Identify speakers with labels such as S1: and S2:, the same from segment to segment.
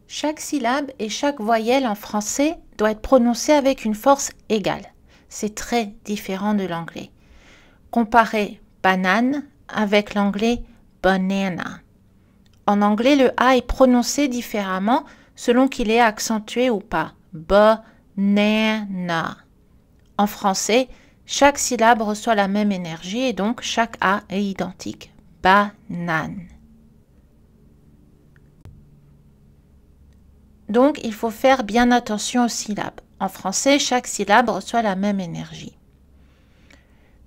S1: Chaque syllabe et chaque voyelle en français doit être prononcée avec une force égale. C'est très différent de l'anglais. Comparez banane avec l'anglais banana. En anglais, le A est prononcé différemment selon qu'il est accentué ou pas. Banana. En français, chaque syllabe reçoit la même énergie et donc chaque A est identique. Banane. Donc, il faut faire bien attention aux syllabes. En français, chaque syllabe reçoit la même énergie.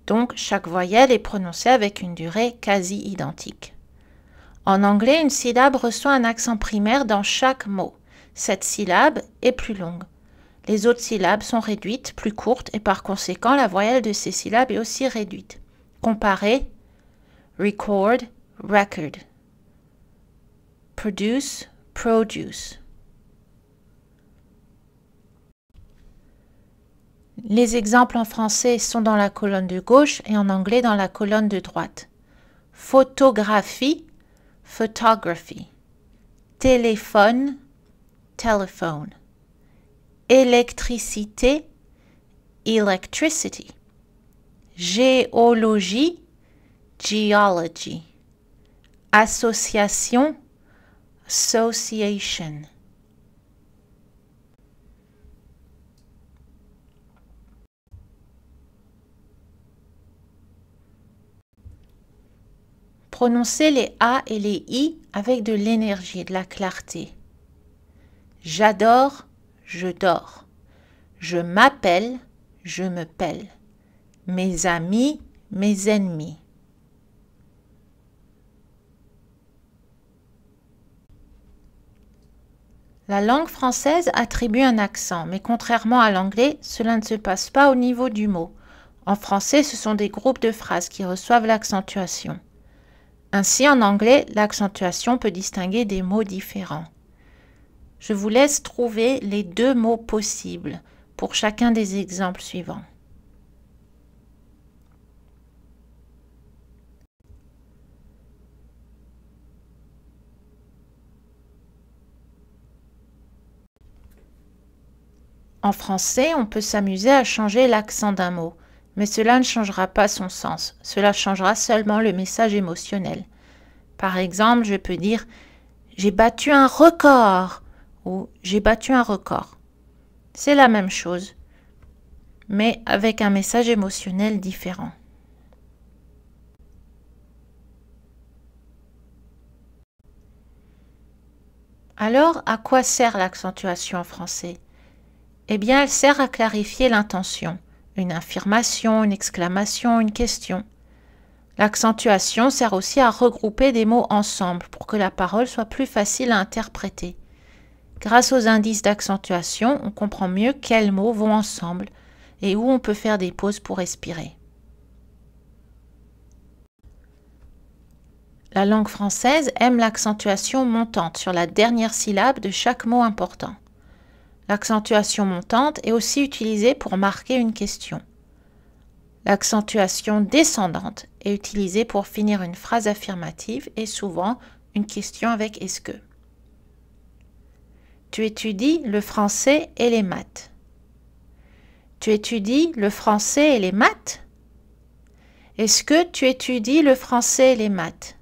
S1: Donc, chaque voyelle est prononcée avec une durée quasi identique. En anglais, une syllabe reçoit un accent primaire dans chaque mot. Cette syllabe est plus longue. Les autres syllabes sont réduites, plus courtes, et par conséquent, la voyelle de ces syllabes est aussi réduite. Comparez record, record. Produce, produce. Les exemples en français sont dans la colonne de gauche et en anglais dans la colonne de droite. Photographie, photography. Téléphone, telephone. Électricité, electricity. Géologie, geology. Association, association. Prononcez les A et les I avec de l'énergie, de la clarté. J'adore, je dors. Je m'appelle, je me pèle. Mes amis, mes ennemis. La langue française attribue un accent, mais contrairement à l'anglais, cela ne se passe pas au niveau du mot. En français, ce sont des groupes de phrases qui reçoivent l'accentuation. Ainsi, en anglais, l'accentuation peut distinguer des mots différents. Je vous laisse trouver les deux mots possibles pour chacun des exemples suivants. En français, on peut s'amuser à changer l'accent d'un mot, mais cela ne changera pas son sens. Cela changera seulement le message émotionnel. Par exemple, je peux dire « J'ai battu un record » ou « J'ai battu un record ». C'est la même chose, mais avec un message émotionnel différent. Alors, à quoi sert l'accentuation en français? Eh bien, elle sert à clarifier l'intention, une affirmation, une exclamation, une question. L'accentuation sert aussi à regrouper des mots ensemble pour que la parole soit plus facile à interpréter. Grâce aux indices d'accentuation, on comprend mieux quels mots vont ensemble et où on peut faire des pauses pour respirer. La langue française aime l'accentuation montante sur la dernière syllabe de chaque mot important. L'accentuation montante est aussi utilisée pour marquer une question. L'accentuation descendante est utilisée pour finir une phrase affirmative et souvent une question avec « est-ce que ». Tu étudies le français et les maths. Tu étudies le français et les maths? Est-ce que tu étudies le français et les maths?